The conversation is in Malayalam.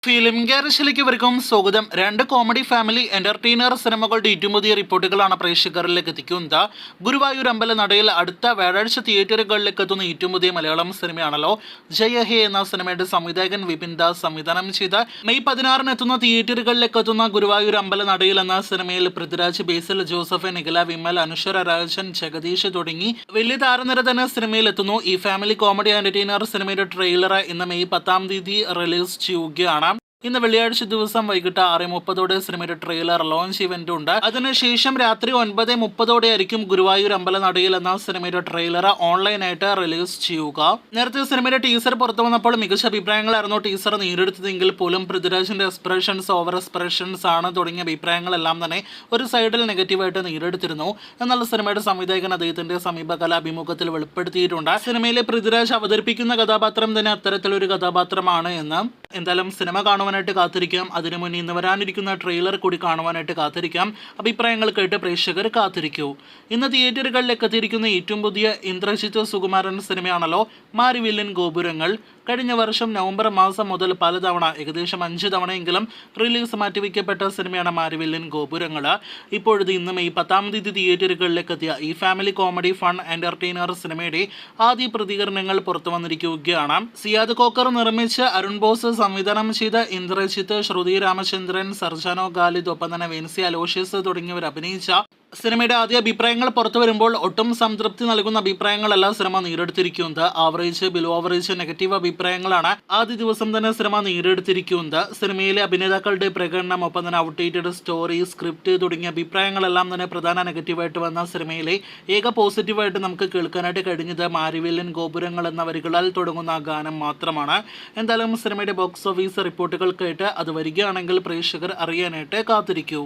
ഫിലിം ഗാരേജിലേക്ക് ഇവർക്കും സ്വാഗതം. രണ്ട് കോമഡി ഫാമിലി എന്റർടൈനർ സിനിമകളുടെ ഏറ്റവും പുതിയ റിപ്പോർട്ടുകളാണ് പ്രേക്ഷകരിലേക്ക് എത്തിക്കുന്നത്. ഗുരുവായൂർ അമ്പല നടയിൽ അടുത്ത വ്യാഴാഴ്ച തിയേറ്ററുകളിലേക്ക് എത്തുന്ന ഏറ്റവും പുതിയ മലയാളം സിനിമയാണല്ലോ ജയ ഹേ എന്ന സിനിമയുടെ സംവിധായകൻ വിപിൻ ദാസ് സംവിധാനം ചെയ്ത് മെയ് 16 എത്തുന്ന തിയേറ്ററുകളിലേക്ക് എത്തുന്ന ഗുരുവായൂർ അമ്പല നടയിൽ എന്ന സിനിമയിൽ പൃഥ്വിരാജ്, ബേസിൽ ജോസഫ്, നിഖില വിമൽ, അനുശ്വര രാജൻ, ജഗദീഷ് തുടങ്ങി വലിയ താരനിര തന്നെ സിനിമയിൽ എത്തുന്നു. ഈ ഫാമിലി കോമഡി എന്റർടൈനർ സിനിമയുടെ ട്രെയിലർ ഇന്ന് മെയ് 10 റിലീസ് ചെയ്യുകയാണ്. ഇന്ന് വെള്ളിയാഴ്ച ദിവസം വൈകിട്ട് 6:30 സിനിമയുടെ ട്രെയിലർ ലോഞ്ച് ഇവന്റ് ഉണ്ട്. അതിനുശേഷം രാത്രി 9:30 ആയിരിക്കും ഗുരുവായൂർ അമ്പല നടയിൽ എന്ന സിനിമയുടെ ട്രെയിലർ ഓൺലൈനായിട്ട് റിലീസ് ചെയ്യുക. നേരത്തെ സിനിമയുടെ ടീസർ പുറത്തു വന്നപ്പോൾ മികച്ച അഭിപ്രായങ്ങളായിരുന്നു ടീസർ നേടിയെടുത്തതെങ്കിൽ പോലും പൃഥ്വിരാജിന്റെ എക്സ്പ്രഷൻസ് ഓവർ എക്സ്പ്രഷൻസ് ആണ് തുടങ്ങിയ അഭിപ്രായങ്ങളെല്ലാം തന്നെ ഒരു സൈഡിൽ നെഗറ്റീവായിട്ട് നേടിയെടുത്തിരുന്നു. എന്നാൽ സിനിമയുടെ സംവിധായകൻ അദ്ദേഹത്തിന്റെ സമീപകാല അഭിമുഖത്തിൽ വെളിപ്പെടുത്തിയിട്ടുണ്ട്. സിനിമയിലെ പൃഥ്വിരാജ് അവതരിപ്പിക്കുന്ന കഥാപാത്രം തന്നെ അത്തരത്തിലൊരു കഥാപാത്രമാണ് എന്ന്. എന്തായാലും സിനിമ കാണുവാനായിട്ട് കാത്തിരിക്കാം. അതിനു മുന്നേ ഇന്ന് വരാനിരിക്കുന്ന ട്രെയിലർ കൂടി കാണുവാനായിട്ട് കാത്തിരിക്കാം. അഭിപ്രായങ്ങൾ കേട്ട് പ്രേക്ഷകർ കാത്തിരിക്കൂ. ഇന്ന് തിയേറ്ററുകളിലേക്ക് എത്തിയിരിക്കുന്ന ഏറ്റവും പുതിയ ഇന്ദ്രജിത്ത് സുകുമാരൻ സിനിമയാണല്ലോ മാരിവില്ലൻ ഗോപുരങ്ങൾ. കഴിഞ്ഞ വർഷം നവംബർ മാസം മുതൽ പലതവണ ഏകദേശം 5 തവണയെങ്കിലും റിലീസ് മാറ്റിവെക്കപ്പെട്ട സിനിമയാണ് മാരിവില്ലൻ ഗോപുരങ്ങൾ. ഇപ്പോഴത്തെ ഇന്ന് മെയ് 10 തിയേറ്ററുകളിലേക്ക് എത്തിയ ഈ ഫാമിലി കോമഡി ഫൺ എന്റർടൈനർ സിനിമയുടെ ആദ്യ പ്രതികരണങ്ങൾ പുറത്തു വന്നിരിക്കുകയാണ്. സിയാദ് കോക്കർ നിർമ്മിച്ച് അരുൺ ബോസ് സംവിധാനം ചെയ്ത ഇന്ദ്രജിത്ത്, ശ്രുതി രാമചന്ദ്രൻ, സർജാനോ ഖാലിദ്, ഒപ്പം തന്നെ വെൻസി അലോഷ്യസ് തുടങ്ങിയവർ അഭിനയിച്ച സിനിമയുടെ ആദ്യ അഭിപ്രായങ്ങൾ പുറത്തു വരുമ്പോൾ ഒട്ടും സംതൃപ്തി നൽകുന്ന അഭിപ്രായങ്ങളല്ല സിനിമ നേടിയെടുത്തിരിക്കുന്നത്. ആവറേജ്, ബിലോ ആവറേജ്, നെഗറ്റീവ് അഭിപ്രായങ്ങളാണ് ആദ്യ ദിവസം തന്നെ സിനിമ നേടിയെടുത്തിരിക്കുന്നത്. സിനിമയിലെ അഭിനേതാക്കളുടെ പ്രകടനം, ഒപ്പം തന്നെ ഔട്ട്ഡേറ്റഡ് സ്റ്റോറി, സ്ക്രിപ്റ്റ് തുടങ്ങിയ അഭിപ്രായങ്ങളെല്ലാം തന്നെ പ്രധാന നെഗറ്റീവായിട്ട് വന്ന സിനിമയിലെ ഏക പോസിറ്റീവായിട്ട് നമുക്ക് കേൾക്കാനായിട്ട് കഴിഞ്ഞത് മാരിവില്ലൻ ഗോപുരങ്ങൾ എന്ന വരികളാൽ തുടങ്ങുന്ന ഗാനം മാത്രമാണ്. എന്തായാലും സിനിമയുടെ ബോക്സ് ഓഫീസ് റിപ്പോർട്ടുകൾ കേട്ട് അത് വരികയാണെങ്കിൽ പ്രേക്ഷകർ അറിയാനായിട്ട് കാത്തിരിക്കൂ.